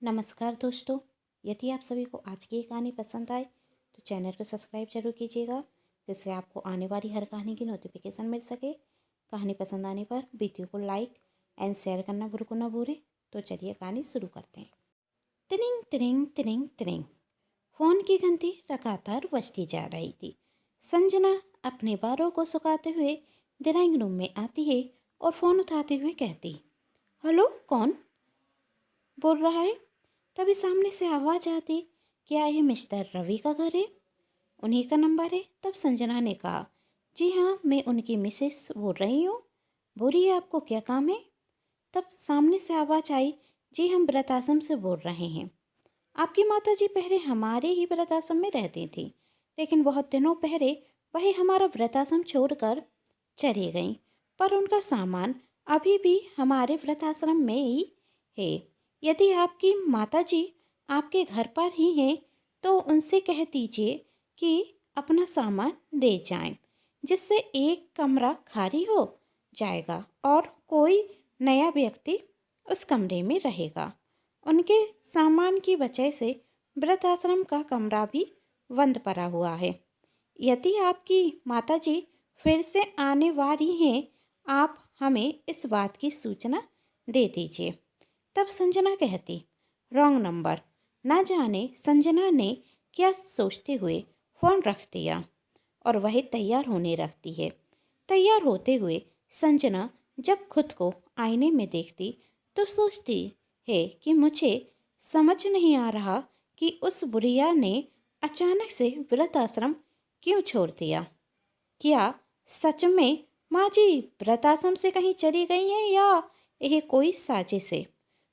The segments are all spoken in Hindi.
नमस्कार दोस्तों। यदि आप सभी को आज की ये कहानी पसंद आए तो चैनल को सब्सक्राइब जरूर कीजिएगा, जिससे आपको आने वाली हर कहानी की नोटिफिकेशन मिल सके। कहानी पसंद आने पर वीडियो को लाइक एंड शेयर करना बिल्कुल ना भूलें। तो चलिए कहानी शुरू करते हैं। तिरिंग तिरिंग तिरिंग तिरिंग, फ़ोन की घंटी लगातार बजती जा रही थी। संजना अपने बालों को सुखाते हुए ड्राइंग रूम में आती है और फ़ोन उठाते हुए कहती, हेलो, कौन बोल रहा है? तभी सामने से आवाज़ आती, क्या ये मिस्टर रवि का घर है? उन्हीं का नंबर है। तब संजना ने कहा, जी हाँ, मैं उनकी मिसेस बोल रही हूँ। बोलिए, आपको क्या काम है? तब सामने से आवाज़ आई, जी हम व्रत आश्रम से बोल रहे हैं। आपकी माता जी पहले हमारे ही व्रत आश्रम में रहती थी, लेकिन बहुत दिनों पहले वही हमारा व्रत आश्रम छोड़कर चली गई, पर उनका सामान अभी भी हमारे व्रत आश्रम में ही है। यदि आपकी माता जी आपके घर पर ही हैं तो उनसे कह दीजिए कि अपना सामान ले जाएं, जिससे एक कमरा खाली हो जाएगा और कोई नया व्यक्ति उस कमरे में रहेगा। उनके सामान की वजह से व्रत आश्रम का कमरा भी बंद पड़ा हुआ है। यदि आपकी माताजी फिर से आने वाली हैं, आप हमें इस बात की सूचना दे दीजिए। तब संजना कहती, रॉन्ग नंबर। ना जाने संजना ने क्या सोचते हुए फ़ोन रख दिया और वह तैयार होने लगती है। तैयार होते हुए संजना जब खुद को आईने में देखती तो सोचती है कि मुझे समझ नहीं आ रहा कि उस बुढ़िया ने अचानक से व्रत आश्रम क्यों छोड़ दिया। क्या सच में माँ जी व्रत आश्रम से कहीं चली गई हैं या यह कोई साजिश है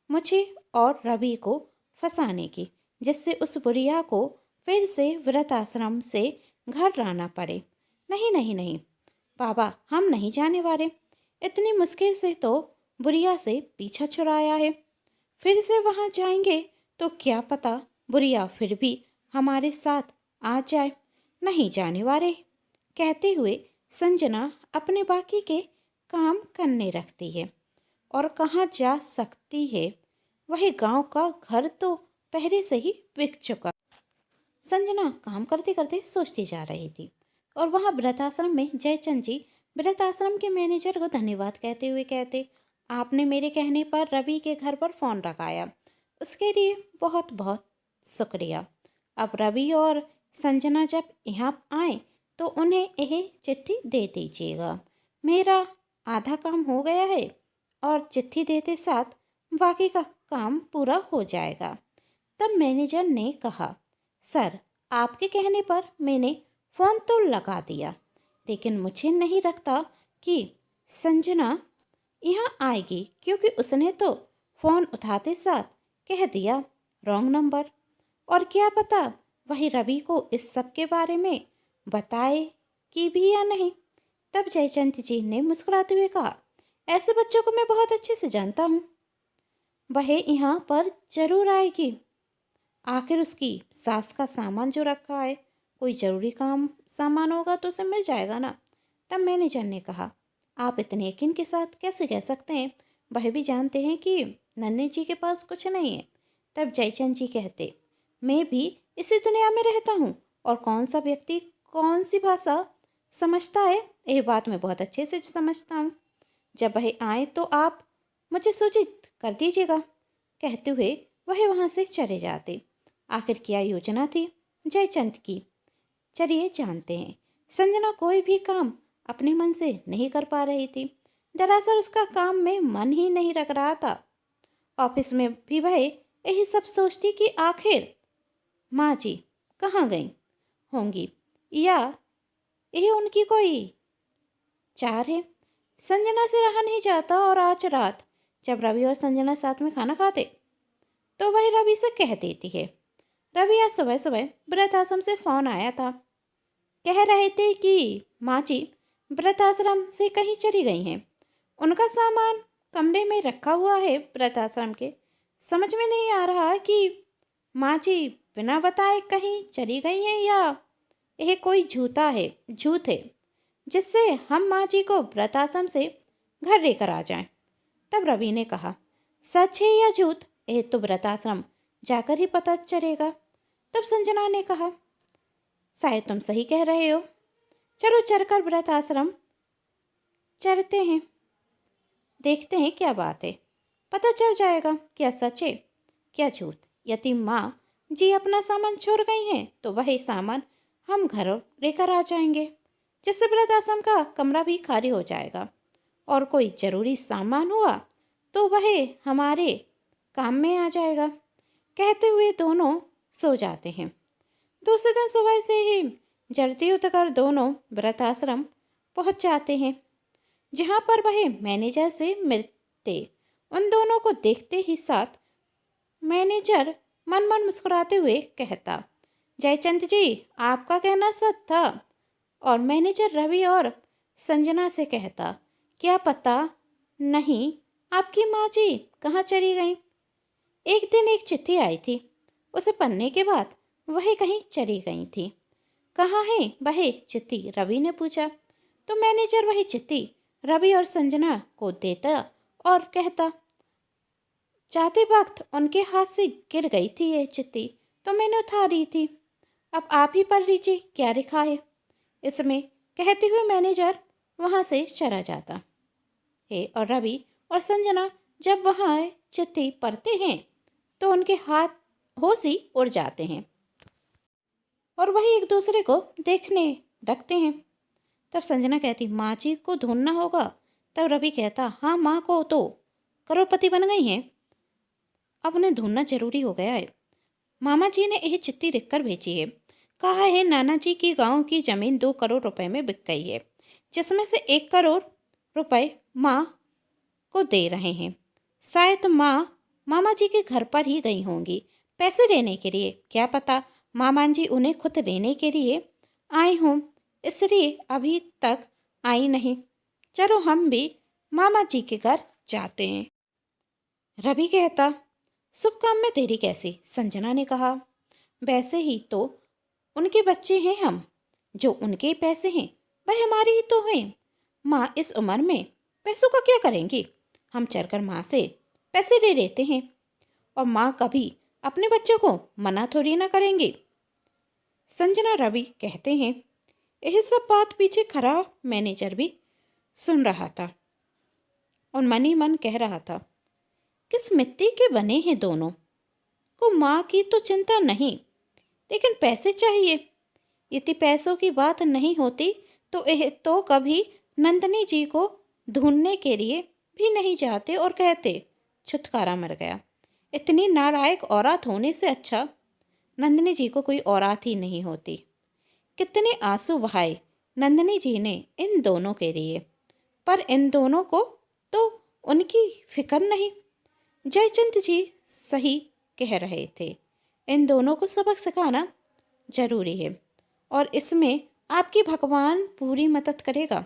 मुझे और रवि को फंसाने की, जिससे उस बुढ़िया को फिर से व्रत आश्रम से घर लाना पड़े। नहीं नहीं नहीं बाबा, हम नहीं जाने वाले। इतनी मुश्किल से तो बुढ़िया से पीछा छुड़ाया है, फिर से वहाँ जाएंगे तो क्या पता बुढ़िया फिर भी हमारे साथ आ जाए। नहीं जाने वाले। कहते हुए संजना अपने बाकी के काम करने रखती है। और कहाँ जा सकती है, वही गांव का घर तो पहले से ही बिक चुका। संजना काम करते करते सोचती जा रही थी और वहाँ वृद्धाश्रम में जयचंद जी वृद्धाश्रम के मैनेजर को धन्यवाद कहते हुए कहते, आपने मेरे कहने पर रवि के घर पर फ़ोन लगाया, उसके लिए बहुत बहुत शुक्रिया। अब रवि और संजना जब यहाँ आए तो उन्हें यह चिट्ठी दे दीजिएगा। मेरा आधा काम हो गया है और चिट्ठी देते साथ बाकी का काम पूरा हो जाएगा। तब मैनेजर ने कहा, सर, आपके कहने पर मैंने फ़ोन तो लगा दिया, लेकिन मुझे नहीं लगता कि संजना यहाँ आएगी, क्योंकि उसने तो फ़ोन उठाते साथ कह दिया रॉन्ग नंबर। और क्या पता वही रवि को इस सब के बारे में बताए कि भी या नहीं। तब जयचंद जी ने मुस्कुराते हुए कहा, ऐसे बच्चों को मैं बहुत अच्छे से जानता हूँ, वह यहाँ पर जरूर आएगी। आखिर उसकी सास का सामान जो रखा है, कोई ज़रूरी काम सामान होगा तो उसे मिल जाएगा ना। तब मैनेजर ने कहा, आप इतने यकीन के साथ कैसे कह सकते हैं, वह भी जानते हैं कि नन्हे जी के पास कुछ नहीं है। तब जयचंद जी कहते, मैं भी इसी दुनिया में रहता हूँ और कौन सा व्यक्ति कौन सी भाषा समझता है, यह बात मैं बहुत अच्छे से समझता हूँ। जब वह आए तो आप मुझे सूचित कर दीजिएगा। कहते हुए वह वहाँ से चले जाते। आखिर क्या योजना थी जयचंद की, चलिए जानते हैं। संजना कोई भी काम अपने मन से नहीं कर पा रही थी। दरअसल उसका काम में मन ही नहीं लग रहा था। ऑफिस में भी वह यही सब सोचती कि आखिर माँ जी कहाँ गई होंगी या यह उनकी कोई चार है। संजना से रहा नहीं जाता और आज रात जब रवि और संजना साथ में खाना खाते तो वह रवि से कह देती है, रवि आज सुबह सुबह व्रत आश्रम से फ़ोन आया था, कह रहे थे कि माँ जी व्रत आश्रम से कहीं चली गई हैं, उनका सामान कमरे में रखा हुआ है व्रत आश्रम के। समझ में नहीं आ रहा कि माँ जी बिना बताए कहीं चली गई हैं या यह कोई झूठ है, जिससे हम माँ जी को व्रत आश्रम से घर लेकर आ जाएं। तब रवि ने कहा, सच है या झूठ, यह तो व्रत आश्रम जाकर ही पता चलेगा। तब संजना ने कहा, शायद तुम सही कह रहे हो, चलो चलकर व्रत आश्रम चलते हैं, देखते हैं क्या बात है, पता चल जाएगा क्या सच है क्या झूठ। यतीम माँ जी अपना सामान छोड़ गई हैं तो वही सामान हम घर लेकर आ जाएंगे, जिससे व्रत आश्रम का कमरा भी खाली हो जाएगा, और कोई ज़रूरी सामान हुआ तो वह हमारे काम में आ जाएगा। कहते हुए दोनों सो जाते हैं। दूसरे दिन सुबह से ही जल्दी उठकर दोनों व्रत आश्रम पहुँच जाते हैं, जहाँ पर वह मैनेजर से मिलते। उन दोनों को देखते ही साथ मैनेजर मन मन मुस्कुराते हुए कहता, जयचंद जी आपका कहना सच था। और मैनेजर रवि और संजना से कहता, क्या पता नहीं आपकी माँ जी कहाँ चली गई। एक दिन एक चिट्ठी आई थी, उसे पढ़ने के बाद वह कहीं चली गई थी। कहाँ है वह चिट्ठी, रवि ने पूछा। तो मैनेजर वही चिट्ठी रवि और संजना को देता और कहता, जाते वक्त उनके हाथ से गिर गई थी यह चिट्ठी, तो मैंने उठा ली थी, अब आप ही पढ़ लीजिए क्या लिखा है इसमें। कहते हुए मैनेजर वहाँ से चला जाता है और रवि और संजना जब वहाँ चिट्ठी पढ़ते हैं तो उनके हाथ होश ही उड़ जाते हैं और वही एक दूसरे को देखने लगते हैं। तब संजना कहती, माँ जी को ढूंढना होगा। तब रवि कहता, हाँ माँ को तो करोड़पति बन गई हैं, अब उन्हें ढूंढना जरूरी हो गया है। मामा जी ने यह चिट्ठी लिखकर भेजी है, कहा है नाना जी की गांव की जमीन 2 करोड़ रुपए में बिक गई है, जिसमें से 1 करोड़ रुपए माँ को दे रहे हैं। शायद माँ मामा जी के घर पर ही गई होंगी पैसे लेने के लिए, क्या पता मामा जी उन्हें खुद लेने के लिए आए हों, इसलिए अभी तक आई नहीं। चलो हम भी मामा जी के घर जाते हैं। रवि कहता, शुभ काम में देरी कैसी। संजना ने कहा, वैसे ही तो उनके बच्चे हैं हम, जो उनके पैसे हैं वह हमारे ही तो हैं। माँ इस उम्र में पैसों का क्या करेंगी, हम चलकर माँ से पैसे ले लेते हैं, और माँ कभी अपने बच्चों को मना थोड़ी ना करेंगी। संजना रवि कहते हैं। यही सब बात पीछे खड़ा मैनेजर भी सुन रहा था और मन ही मन कह रहा था, किस मिट्टी के बने हैं दोनों को, माँ की तो चिंता नहीं लेकिन पैसे चाहिए। यदि पैसों की बात नहीं होती तो यह तो कभी नंदनी जी को ढूंढने के लिए भी नहीं जाते और कहते छुटकारा मिल गया। इतनी नालायक औरत होने से अच्छा नंदनी जी को कोई औरत ही नहीं होती। कितने आंसू बहाए नंदनी जी ने इन दोनों के लिए, पर इन दोनों को तो उनकी फिक्र नहीं। जयचंद जी सही कह रहे थे, इन दोनों को सबक सिखाना जरूरी है और इसमें आपकी भगवान पूरी मदद करेगा।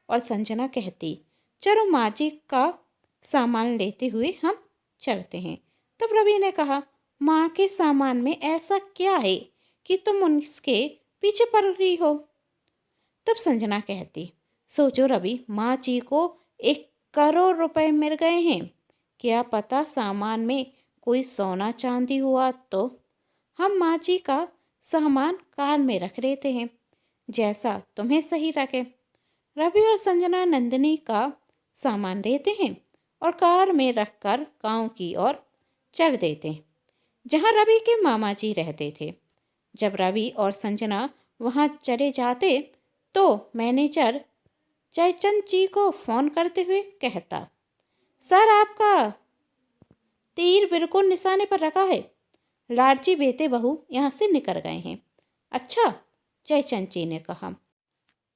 और संजना कहती, चलो माँ जी का सामान लेते हुए हम चलते हैं। तब रवि ने कहा, माँ के सामान में ऐसा क्या है कि तुम उनके पीछे पड़ रही हो। तब संजना कहती, सोचो रवि, माँ जी को 1 करोड़ रुपए मिल गए हैं, क्या पता सामान में कोई सोना चांदी हुआ तो हम माँ जी का सामान कार में रख लेते हैं, जैसा तुम्हें सही लगे। रवि और संजना नंदिनी का सामान लेते हैं और कार में रखकर गांव की ओर चल देते हैं, जहां रवि के मामा जी रहते थे। जब रवि और संजना वहां चले जाते तो मैनेजर जयचंद जी को फ़ोन करते हुए कहता, सर आपका तीर बिल्कुल निशाने पर रखा है, लालची बेटे बहू यहाँ से निकल गए हैं। अच्छा, जयचंद जी ने कहा,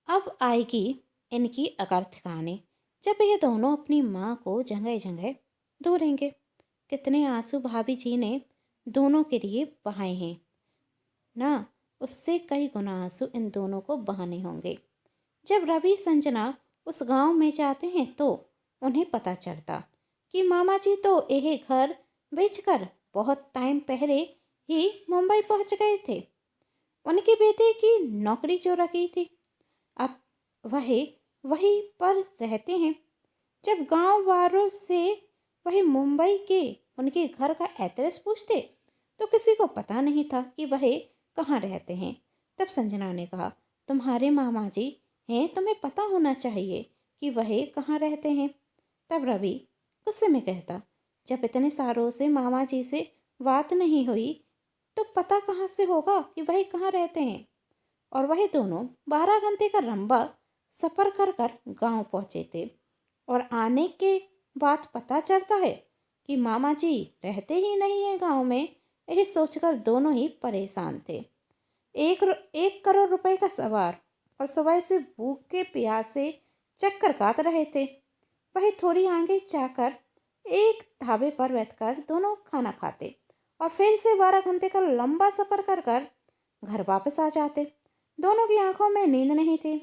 अब आएगी इनकी अकर्थ कहानी, जब ये दोनों अपनी माँ को जगह जगह ढूंढेंगे। कितने आंसू भाभी जी ने दोनों के लिए बहाए हैं ना, उससे कई गुना आंसू इन दोनों को बहाने होंगे। जब रवि संजना उस गांव में जाते हैं तो उन्हें पता चलता कि मामा जी तो यह घर बेचकर बहुत टाइम पहले ही मुंबई पहुंच गए थे। उनके बेटे की नौकरी जो रखी थी, अब वहीं पर रहते हैं। जब गांव वालों से वही मुंबई के उनके घर का एड्रेस पूछते तो किसी को पता नहीं था कि वह कहाँ रहते हैं। तब संजना ने कहा, तुम्हारे मामा जी हैं, तुम्हें पता होना चाहिए कि वह कहाँ रहते हैं। तब रवि गुस्से में कहता, जब इतने सालों से मामा जी से बात नहीं हुई तो पता कहाँ से होगा कि वह कहाँ रहते हैं। और वह दोनों 12 घंटे का लंबा सफ़र कर कर गाँव पहुँचे थे और आने के बाद पता चलता है कि मामा जी रहते ही नहीं है गाँव में। यही सोचकर दोनों ही परेशान थे। 1 करोड़ रुपए का सवार और सुबह से भूखे प्यासे चक्कर काट रहे थे। वही थोड़ी आगे जाकर एक ढाबे पर बैठकर दोनों खाना खाते और फिर से 12 घंटे का लंबा सफ़र कर कर घर वापस आ जाते। दोनों की आंखों में नींद नहीं थी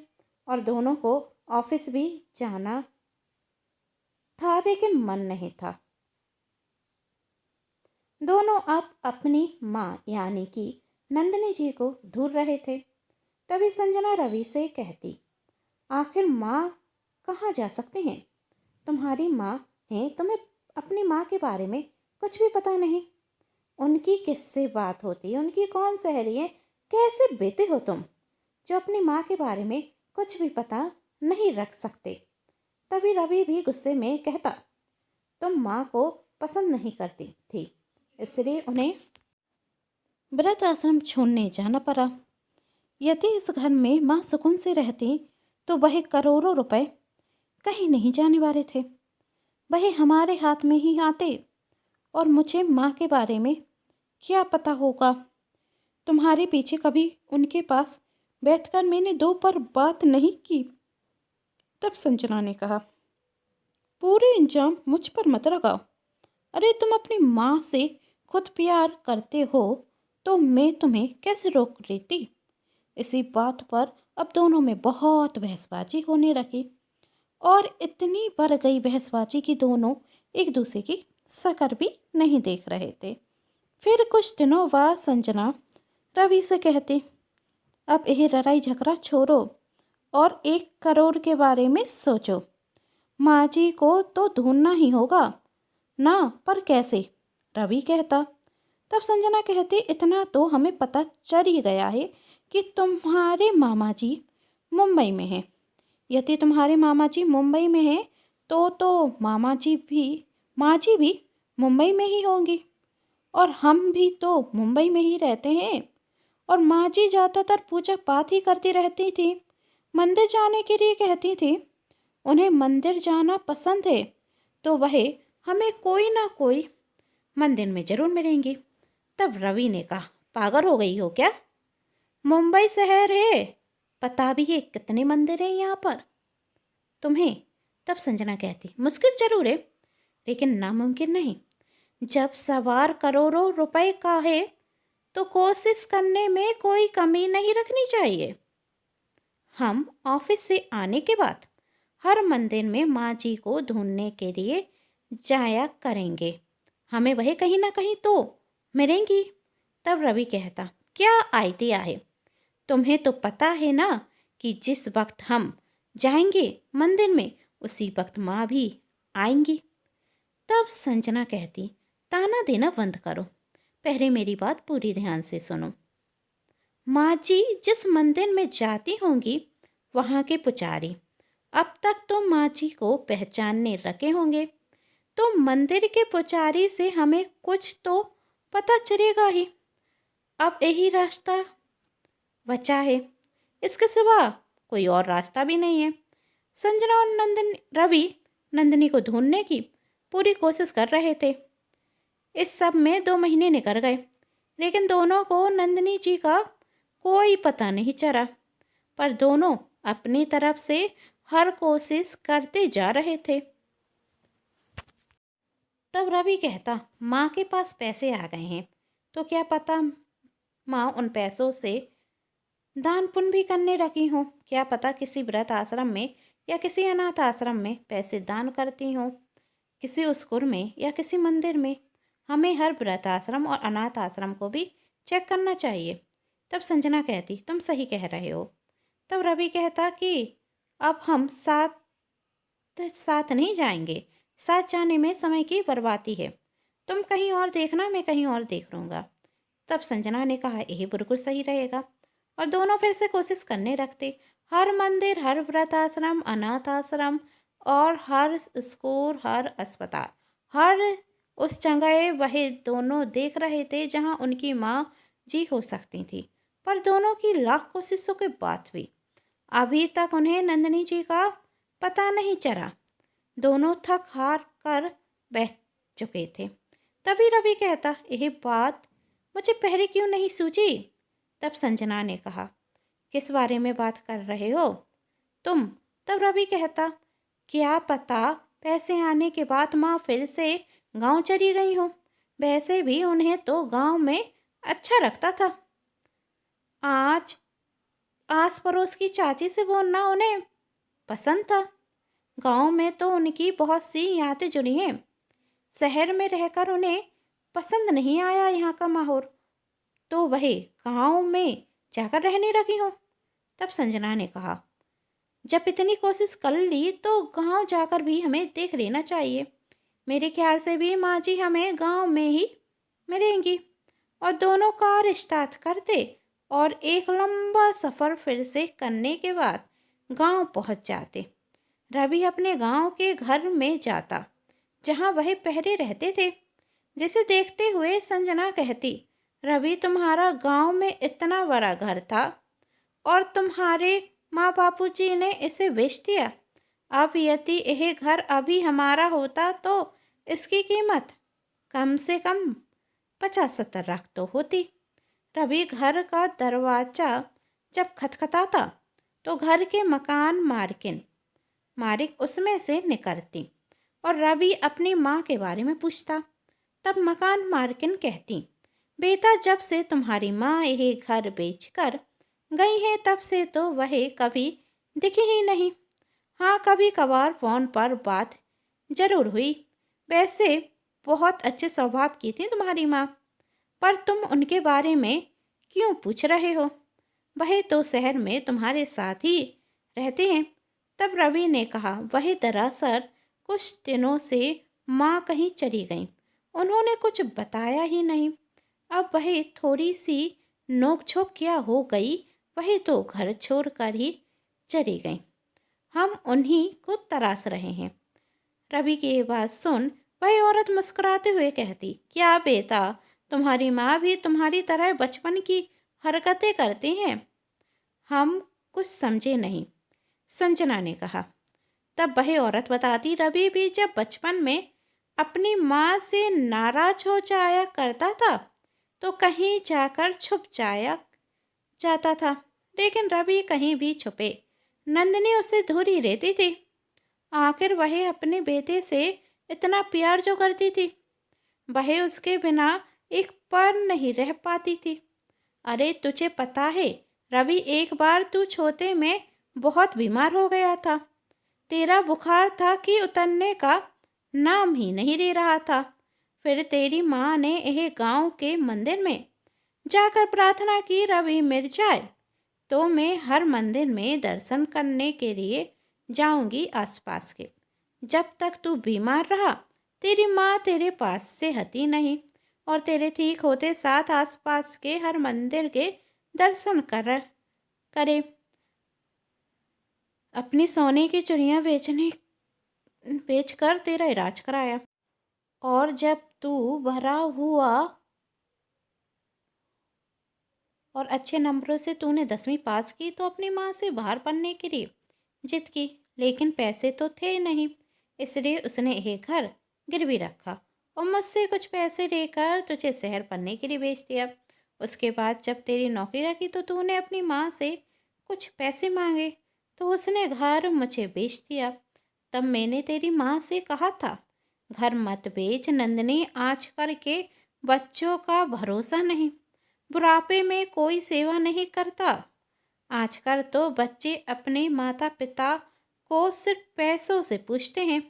और दोनों को ऑफिस भी जाना था, लेकिन मन नहीं था। दोनों अब अपनी माँ यानी कि नंदिनी जी को ढूंढ रहे थे। तभी संजना रवि से कहती, आखिर माँ कहाँ जा सकते हैं? तुम्हारी माँ हैं, तुम्हें अपनी माँ के बारे में कुछ भी पता नहीं। उनकी किससे बात होती है, उनकी कौन सहेली है, कैसे बेटे हो तुम जो अपनी माँ के बारे में कुछ भी पता नहीं रख सकते। तभी रवि भी गुस्से में कहता, तुम माँ को पसंद नहीं करती थी, इसलिए उन्हें वृद्ध आश्रम छोड़ने जाना पड़ा। यदि इस घर में माँ सुकून से रहती तो वह करोड़ों रुपए कहीं नहीं जाने वाले थे। वह हमारे हाथ में ही आते और मुझे माँ के बारे में क्या पता होगा। तुम्हारे पीछे कभी उनके पास बैठकर मैंने 2 पर बात नहीं की। तब संजना ने कहा, पूरे इंजाम मुझ पर मत लगाओ। अरे तुम अपनी माँ से खुद प्यार करते हो तो मैं तुम्हें कैसे रोक लेती। इसी बात पर अब दोनों में बहुत बहसबाजी होने लगी और इतनी बढ़ गई बहसबाजी कि दोनों एक दूसरे की शक्ल भी नहीं देख रहे थे। फिर कुछ दिनों बाद संजना रवि से कहती, अब यह लड़ाई झगड़ा छोड़ो और 1 करोड़ के बारे में सोचो। माँ जी को तो ढूंढना ही होगा ना, पर कैसे? रवि कहता। तब संजना कहती, इतना तो हमें पता चल ही गया है कि तुम्हारे मामा जी मुंबई में हैं। यदि तुम्हारे मामा जी मुंबई में हैं तो माँ जी भी मुंबई में ही होंगी और हम भी तो मुंबई में ही रहते हैं। और माँ जी ज़्यादातर पूजा पाठ ही करती रहती थी, मंदिर जाने के लिए कहती थी। उन्हें मंदिर जाना पसंद है तो वह हमें कोई ना कोई मंदिर में ज़रूर मिलेंगी। तब रवि ने कहा, पागल हो गई हो क्या? मुंबई शहर है, पता भी है कितने मंदिर हैं यहाँ पर तुम्हें। तब संजना कहती, मुश्किल जरूर है लेकिन नामुमकिन नहीं। जब सवार करोड़ों रुपए का है तो कोशिश करने में कोई कमी नहीं रखनी चाहिए। हम ऑफिस से आने के बाद हर मंदिर में माँ जी को ढूंढने के लिए जाया करेंगे, हमें वह कहीं ना कहीं तो मिलेंगी। तब रवि कहता, क्या आइडिया है? तुम्हें तो पता है ना कि जिस वक्त हम जाएंगे मंदिर में उसी वक्त माँ भी आएंगी। तब संजना कहती, ताना देना बंद करो, पहले मेरी बात पूरी ध्यान से सुनो। माँ जी जिस मंदिर में जाती होंगी वहाँ के पुजारी अब तक तो माँ जी को पहचानने रखे होंगे, तो मंदिर के पुजारी से हमें कुछ तो पता चलेगा ही। अब यही रास्ता बचा है, इसके सिवा कोई और रास्ता भी नहीं है। संजना और रवि नंदिनी को ढूंढने की पूरी कोशिश कर रहे थे। इस सब में 2 महीने निकल गए, लेकिन दोनों को नंदिनी जी का कोई पता नहीं चला, पर दोनों अपनी तरफ से हर कोशिश करते जा रहे थे। तब रवि कहता, माँ के पास पैसे आ गए हैं तो क्या पता माँ उन पैसों से दान पुण्य भी करने लगी हूँ। क्या पता किसी व्रत आश्रम में या किसी अनाथ आश्रम में पैसे दान करती हूँ, किसी स्कूल में या किसी मंदिर में। हमें हर व्रत आश्रम और अनाथ आश्रम को भी चेक करना चाहिए। तब संजना कहती, तुम सही कह रहे हो। तब रवि कहता कि अब हम साथ नहीं जाएंगे, साथ जाने में समय की बर्बादी है। तुम कहीं और देखना, मैं कहीं और देख लूँगा। तब संजना ने कहा, यही बिल्कुल सही रहेगा। और दोनों फिर से कोशिश करने लगते। हर मंदिर, हर व्रत आश्रम, अनाथ आश्रम और हर स्कूल, हर अस्पताल, हर उस जगह वही दोनों देख रहे थे जहां उनकी माँ जी हो सकती थी। पर दोनों की लाख कोशिशों के बाद भी अभी तक उन्हें नंदिनी जी का पता नहीं चला। दोनों थक हार कर बैठ चुके थे। तभी रवि कहता, यही बात मुझे पहले क्यों नहीं सूझी। तब संजना ने कहा, किस बारे में बात कर रहे हो तुम। तब रवि कहता, क्या पता पैसे आने के बाद माँ फिर से गांव चली गई हो। वैसे भी उन्हें तो गांव में अच्छा लगता था। आज आस पड़ोस की चाची से बोलना उन्हें पसंद था। गांव में तो उनकी बहुत सी यादें जुड़ी हैं। शहर में रहकर उन्हें पसंद नहीं आया यहाँ का माहौल, तो वही गांव में जाकर रहने लगी हो। तब संजना ने कहा, जब इतनी कोशिश कर ली तो गांव जाकर भी हमें देख लेना चाहिए। मेरे ख्याल से भी माँ जी हमें गांव में ही मिलेंगी। और दोनों कार स्टार्ट करते और एक लंबा सफ़र फिर से करने के बाद गांव पहुंच जाते। रवि अपने गांव के घर में जाता जहां वह पहले रहते थे। जिसे देखते हुए संजना कहती, रवि तुम्हारा गांव में इतना बड़ा घर था और तुम्हारे माँ बापू जी ने इसे बेच दिया। अब यदि यह घर अभी हमारा होता तो इसकी कीमत कम से कम 50-70 लाख तो होती। रवि घर का दरवाजा जब खटखटाता तो घर के मकान मालिक उसमें से निकलती और रवि अपनी माँ के बारे में पूछता। तब मकान मालकिन कहती, बेटा जब से तुम्हारी माँ यह घर बेचकर गई है तब से तो वह कभी दिखी ही नहीं। हाँ, कभी कभार फोन पर बात जरूर हुई। वैसे बहुत अच्छे स्वभाव की थी तुम्हारी माँ, पर तुम उनके बारे में क्यों पूछ रहे हो। वह तो शहर में तुम्हारे साथ ही रहते हैं। तब रवि ने कहा, वह दरअसल कुछ दिनों से माँ कहीं चली गई। उन्होंने कुछ बताया ही नहीं। अब वह थोड़ी सी नोक-झोंक क्या हो गई, वह तो घर छोड़कर ही चली गई। हम उन्हीं को तलाश रहे हैं। रवि की ये बात सुन वह औरत मुस्कुराते हुए कहती, क्या बेटा तुम्हारी माँ भी तुम्हारी तरह बचपन की हरकतें करती हैं। हम कुछ समझे नहीं, संजना ने कहा। तब वह औरत बताती, रवि भी जब बचपन में अपनी माँ से नाराज हो जाया करता था तो कहीं जाकर छुप जाता था। लेकिन रवि कहीं भी छुपे नंदिनी उसे दूर ही रहती थी। आखिर वह अपने बेटे से इतना प्यार जो करती थी, वह उसके बिना एक पल नहीं रह पाती थी। अरे तुझे पता है रवि, एक बार तू छोटे में बहुत बीमार हो गया था। तेरा बुखार था कि उतरने का नाम ही नहीं ले रहा था। फिर तेरी माँ ने यह गांव के मंदिर में जाकर प्रार्थना की, रवि मिल जाए तो मैं हर मंदिर में दर्शन करने के लिए जाऊंगी आसपास के। जब तक तू बीमार रहा तेरी माँ तेरे पास से हटी नहीं और तेरे ठीक होते साथ आसपास के हर मंदिर के दर्शन करे। अपनी सोने की चूड़ियाँ बेचकर तेरा इलाज कराया। और जब तू भरा हुआ और अच्छे नंबरों से तूने 10वीं पास की तो अपनी माँ से बाहर पढ़ने के लिए जिद की। लेकिन पैसे तो थे नहीं, इसलिए उसने यह घर गिरवी रखा और मुझसे कुछ पैसे लेकर तुझे शहर पढ़ने के लिए भेज दिया। उसके बाद जब तेरी नौकरी लगी तो तूने अपनी माँ से कुछ पैसे मांगे तो उसने घर मुझे बेच दिया। तब मैंने तेरी माँ से कहा था, घर मत बेच नंदिनी, आजकल के बच्चों का भरोसा नहीं। बुढ़ापे में कोई सेवा नहीं करता। आजकल तो बच्चे अपने माता पिता को सिर्फ पैसों से पूछते हैं।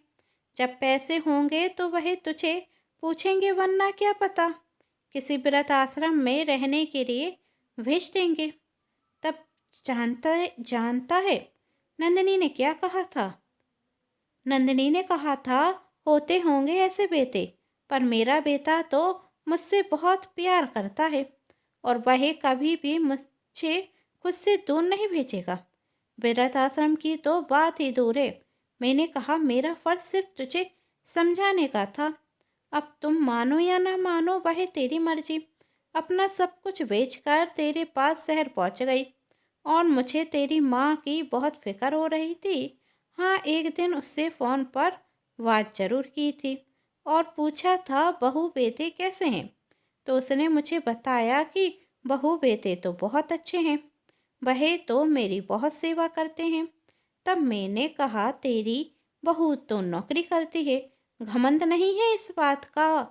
जब पैसे होंगे तो वह तुझे पूछेंगे, वरना क्या पता किसी वृद्ध आश्रम में रहने के लिए भेज देंगे। तब जानता है नंदिनी ने क्या कहा था। नंदिनी ने कहा था, होते होंगे ऐसे बेटे, पर मेरा बेटा तो मुझसे बहुत प्यार करता है और वह कभी भी मुझे खुद से दूर नहीं भेजेगा। वृद्ध आश्रम की तो बात ही दूर है। मैंने कहा, मेरा फर्ज सिर्फ तुझे समझाने का था। अब तुम मानो या ना मानो, वह तेरी मर्जी। अपना सब कुछ बेचकर तेरे पास शहर पहुंच गई और मुझे तेरी माँ की बहुत फिक्र हो रही थी। हाँ, एक दिन उससे फ़ोन पर बात ज़रूर की थी और पूछा था बहू बेटे कैसे हैं। तो उसने मुझे बताया कि बहू बेटे तो बहुत अच्छे हैं, वह तो मेरी बहुत सेवा करते हैं। तब मैंने कहा, तेरी बहू तो नौकरी करती है, घमंड नहीं है इस बात का?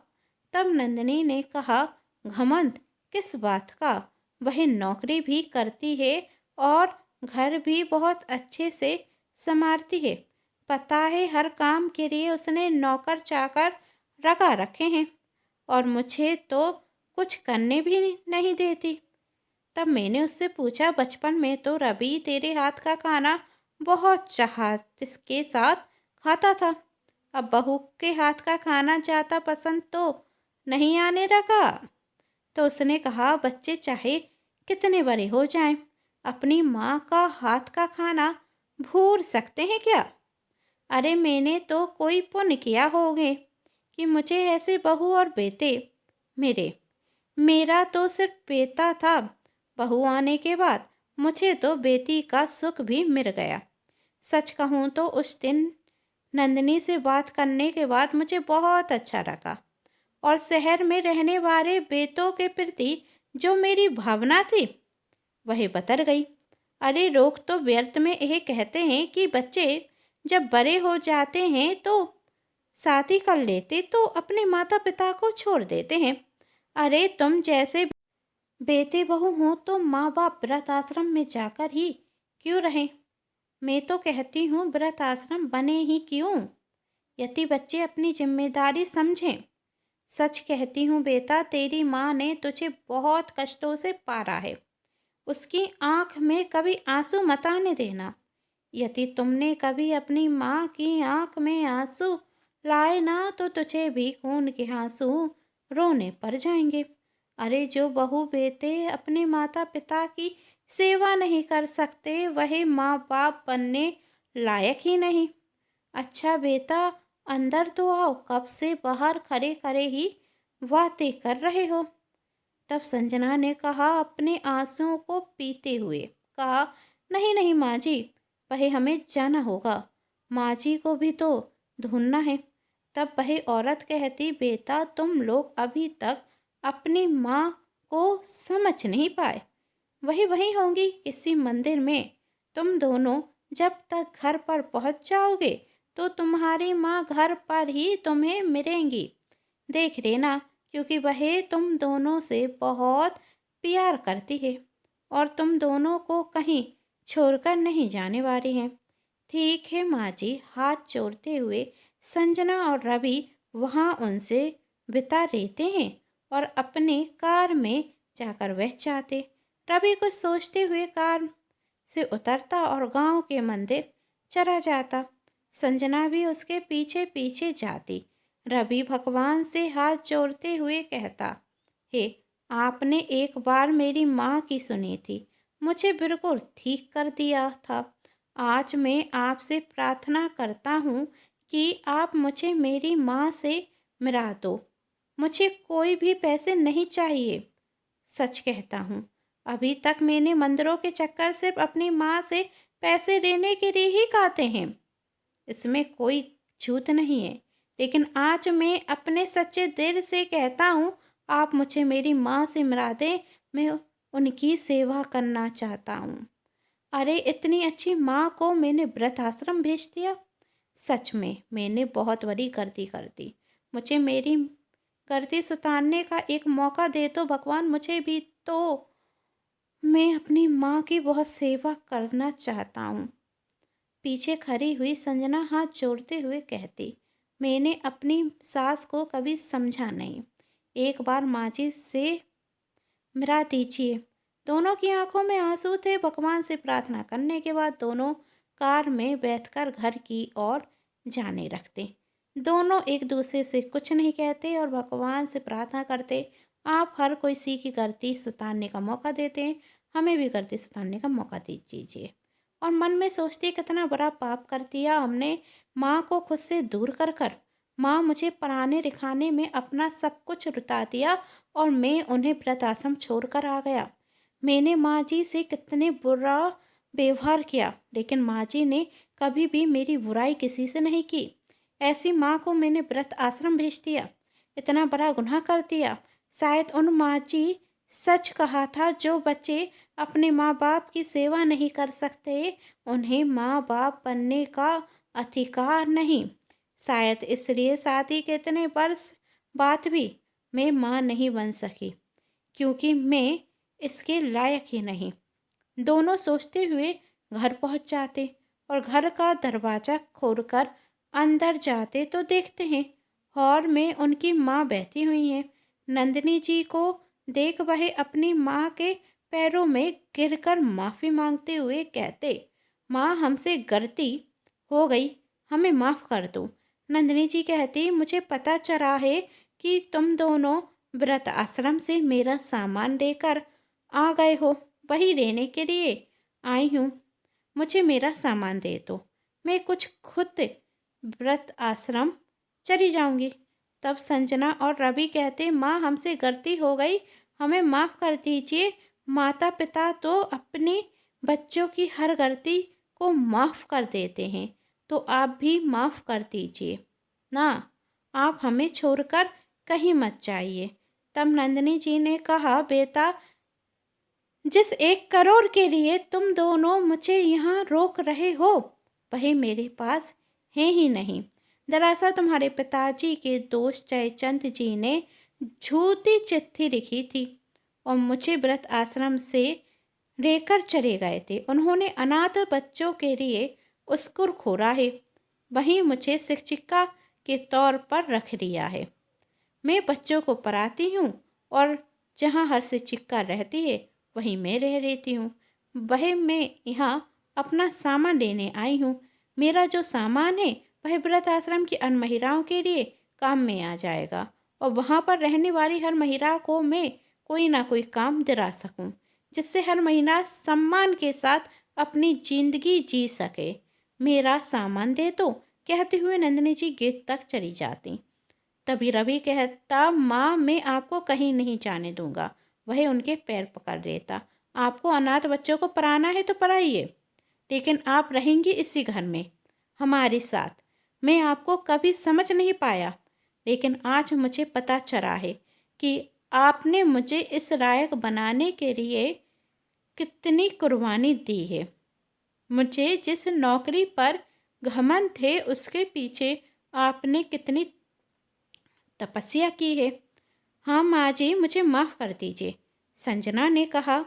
तब नंदिनी ने कहा, घमंड किस बात का? वह नौकरी भी करती है और घर भी बहुत अच्छे से संभालती है। पता है, हर काम के लिए उसने नौकर चाकर लगा रखे हैं और मुझे तो कुछ करने भी नहीं देती। तब मैंने उससे पूछा, बचपन में तो रवि तेरे हाथ का खाना बहुत चाहत के साथ खाता था, अब बहू के हाथ का खाना ज़्यादा पसंद तो नहीं आने लगा? तो उसने कहा, बच्चे चाहे कितने बड़े हो जाएं, अपनी माँ का हाथ का खाना भूल सकते हैं क्या? अरे, मैंने तो कोई पुण्य किया होगे कि मुझे ऐसे बहू और बेटे मेरे। मेरा तो सिर्फ बेटा था, बहू आने के बाद मुझे तो बेटी का सुख भी मिल गया। सच कहूँ तो उस दिन नंदिनी से बात करने के बाद मुझे बहुत अच्छा लगा और शहर में रहने वाले बेटों के प्रति जो मेरी भावना थी वह बदल गई। अरे, लोग तो व्यर्थ में यह कहते हैं कि बच्चे जब बड़े हो जाते हैं तो शादी कर लेते तो अपने माता पिता को छोड़ देते हैं। अरे, तुम जैसे बेटे बहू हो तो माँ बाप वृद्ध आश्रम में जाकर ही क्यों रहें? मैं तो कहती हूँ वृद्ध आश्रम बने ही क्यों, यदि बच्चे अपनी जिम्मेदारी समझें। सच कहती हूँ बेटा, तेरी माँ ने तुझे बहुत कष्टों से पाला है। उसकी आंख में कभी आंसू मत आने देना। यदि तुमने कभी अपनी माँ की आंख में आंसू लाए ना तो तुझे भी खून के आंसू रोने पड़ जाएंगे। अरे, जो बहू बेटे अपने माता पिता की सेवा नहीं कर सकते वह माँ बाप बनने लायक ही नहीं। अच्छा बेटा, अंदर तो आओ, कब से बाहर खड़े खड़े ही बातें कर रहे हो? तब संजना ने कहा, अपने आंसुओं को पीते हुए कहा, नहीं नहीं माँ जी, वह हमें जाना होगा, माँ जी को भी तो ढूंढना है। तब वह औरत कहती, बेटा तुम लोग अभी तक अपनी माँ को समझ नहीं पाए, वही वही होंगी किसी मंदिर में। तुम दोनों जब तक घर पर पहुंच जाओगे तो तुम्हारी माँ घर पर ही तुम्हें मिलेंगी। देख लेना, क्योंकि वह तुम दोनों से बहुत प्यार करती है और तुम दोनों को कहीं छोड़कर नहीं जाने वाली है। ठीक है माँ जी। हाथ जोड़ते हुए संजना और रवि वहाँ उनसे बिता लेते हैं और अपने कार में जाकर बैठ जाते। रवि कुछ सोचते हुए कार से उतरता और गांव के मंदिर चला जाता। संजना भी उसके पीछे पीछे जाती। रवि भगवान से हाथ जोड़ते हुए कहता, हे, आपने एक बार मेरी माँ की सुनी थी, मुझे बिल्कुल ठीक कर दिया था। आज मैं आपसे प्रार्थना करता हूँ कि आप मुझे मेरी माँ से मिला दो। मुझे कोई भी पैसे नहीं चाहिए। सच कहता हूँ, अभी तक मैंने मंदिरों के चक्कर सिर्फ अपनी माँ से पैसे लेने के लिए ही काटे हैं, इसमें कोई झूठ नहीं है। लेकिन आज मैं अपने सच्चे दिल से कहता हूँ, आप मुझे मेरी माँ से मिला दें, मैं उनकी सेवा करना चाहता हूँ। अरे, इतनी अच्छी माँ को मैंने वृद्धाश्रम भेज दिया। सच में मैंने बहुत बड़ी गलती कर दी। मुझे मेरी गलती सुधारने का एक मौका दे तो भगवान मुझे भी, तो मैं अपनी माँ की बहुत सेवा करना चाहता हूँ। पीछे खड़ी हुई संजना हाथ जोड़ते हुए कहती, मैंने अपनी सास को कभी समझा नहीं, एक बार माँ जी से मिला दीजिए। दोनों की आंखों में आंसू थे। भगवान से प्रार्थना करने के बाद दोनों कार में बैठकर घर की ओर जाने रखते। दोनों एक दूसरे से कुछ नहीं कहते और भगवान से प्रार्थना करते आप हर किसी की गलती सुधारने का मौका देते हैं, हमें भी गलती सुधारने का मौका दीजिए। और मन में सोचती कितना बड़ा पाप कर दिया हमने, माँ को खुद से दूर कर कर। माँ मुझे पढ़ाने लिखाने में अपना सब कुछ लुटा दिया और मैं उन्हें वृद्ध आश्रम छोड़कर आ गया। मैंने माँ जी से कितने बुरा व्यवहार किया, लेकिन माँ जी ने कभी भी मेरी बुराई किसी से नहीं की। ऐसी माँ को मैंने वृद्ध आश्रम भेज दिया, इतना बड़ा गुनाह कर दिया। शायद उन माँ जी सच कहा था, जो बच्चे अपने माँ बाप की सेवा नहीं कर सकते उन्हें माँ बाप बनने का अधिकार नहीं। शायद इसलिए शादी के इतने वर्ष बाद भी मैं माँ नहीं बन सकी, क्योंकि मैं इसके लायक ही नहीं। दोनों सोचते हुए घर पहुंच जाते और घर का दरवाज़ा खोलकर अंदर जाते तो देखते हैं हॉल में उनकी माँ बैठी हुई हैं। नंदिनी जी को देख वह अपनी माँ के पैरों में गिरकर माफ़ी मांगते हुए कहते, माँ हमसे गलती हो गई, हमें माफ़ कर दो। नंदिनी जी कहती, मुझे पता चला है कि तुम दोनों व्रत आश्रम से मेरा सामान लेकर आ गए हो, वही लेने के लिए आई हूँ। मुझे मेरा सामान दे दो, मैं कुछ खुद व्रत आश्रम चली जाऊंगी। तब संजना और रवि कहते, माँ हमसे गलती हो गई, हमें माफ़ कर दीजिए। माता पिता तो अपने बच्चों की हर गलती को माफ़ कर देते हैं, तो आप भी माफ़ कर दीजिए ना, आप हमें छोड़कर कहीं मत जाइए। तब नंदिनी जी ने कहा, बेटा, जिस 1 करोड़ के लिए तुम दोनों मुझे यहाँ रोक रहे हो, वही मेरे पास है ही नहीं। दरअसल तुम्हारे पिताजी के दोस्त जयचंद जी ने झूठी चिट्ठी लिखी थी और मुझे व्रत आश्रम से लेकर चले गए थे। उन्होंने अनाथ बच्चों के लिए स्कूल खोला है, वहीं मुझे शिक्षिका के तौर पर रख लिया है। मैं बच्चों को पढ़ाती हूँ और जहाँ हर शिक्षिका रहती है वहीं मैं रह लेती हूँ। वह मैं यहाँ अपना सामान लेने आई हूँ। मेरा जो सामान है वह व्रत आश्रम की अन्य महिलाओं के लिए काम में आ जाएगा और वहाँ पर रहने वाली हर महिला को मैं कोई ना कोई काम दिला सकूँ, जिससे हर महिला सम्मान के साथ अपनी जिंदगी जी सके। मेरा सामान दे दो, कहते हुए नंदिनी जी गेट तक चली जाती। तभी रवि कहता, माँ मैं आपको कहीं नहीं जाने दूंगा। वह उनके पैर पकड़ लेता, आपको अनाथ बच्चों को पढ़ाना है तो पढ़ाइए, लेकिन आप रहेंगी इसी घर में हमारे साथ। मैं आपको कभी समझ नहीं पाया, लेकिन आज मुझे पता चला है कि आपने मुझे इस लायक बनाने के लिए कितनी कुर्बानी दी है। मुझे जिस नौकरी पर घमंड थे उसके पीछे आपने कितनी तपस्या की है। हाँ माँ जी, मुझे माफ़ कर दीजिए, संजना ने कहा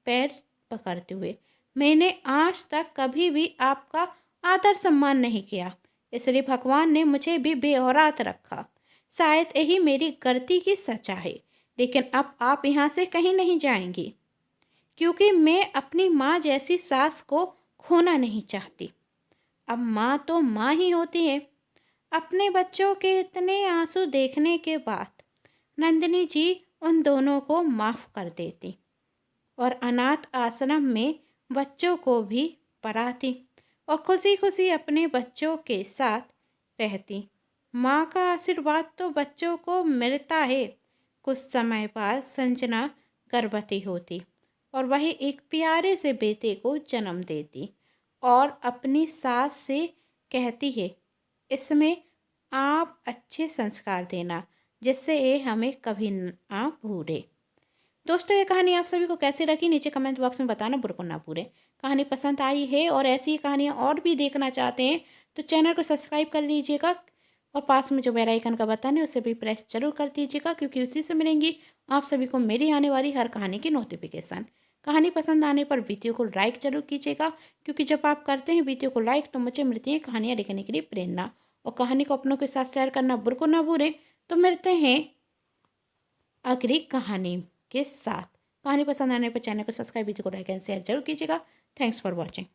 पैर पकड़ते हुए। मैंने आज तक कभी भी आपका आदर सम्मान नहीं किया, इसलिए भगवान ने मुझे भी बेऔलाद रखा। शायद यही मेरी गलती की सजा है, लेकिन अब आप यहाँ से कहीं नहीं जाएंगी, क्योंकि मैं अपनी माँ जैसी सास को खोना नहीं चाहती। अब माँ तो माँ ही होती है। अपने बच्चों के इतने आंसू देखने के बाद नंदिनी जी उन दोनों को माफ़ कर देती और अनाथ आश्रम में बच्चों को भी पढ़ाती और खुशी खुशी अपने बच्चों के साथ रहती। माँ का आशीर्वाद तो बच्चों को मिलता है। कुछ समय बाद संजना गर्भवती होती और वह एक प्यारे से बेटे को जन्म देती और अपनी सास से कहती है, इसमें आप अच्छे संस्कार देना, जिससे ये हमें कभी ना भूले। दोस्तों, ये कहानी आप सभी को कैसी लगी नीचे कमेंट बॉक्स में बताना बिल्कुल ना भूलें। कहानी पसंद आई है और ऐसी कहानियाँ और भी देखना चाहते हैं तो चैनल को सब्सक्राइब कर लीजिएगा और पास में जो बेल आइकन का बटन है उसे भी प्रेस जरूर कर दीजिएगा, क्योंकि उसी से मिलेंगी आप सभी को मेरी आने वाली हर कहानी की नोटिफिकेशन। कहानी पसंद आने पर वीडियो को लाइक जरूर कीजिएगा, क्योंकि जब आप करते हैं वीडियो को लाइक तो मुझे मिलती है कहानियाँ लिखने के लिए प्रेरणा। और कहानी को अपनों के साथ शेयर करना बिल्कुल ना भूलें। तो मिलते हैं अगली कहानी के साथ। कहानी पसंद आने पर चैनल को सब्सक्राइब, वीडियो को लाइक एंड शेयर जरूर कीजिएगा। Thanks for watching.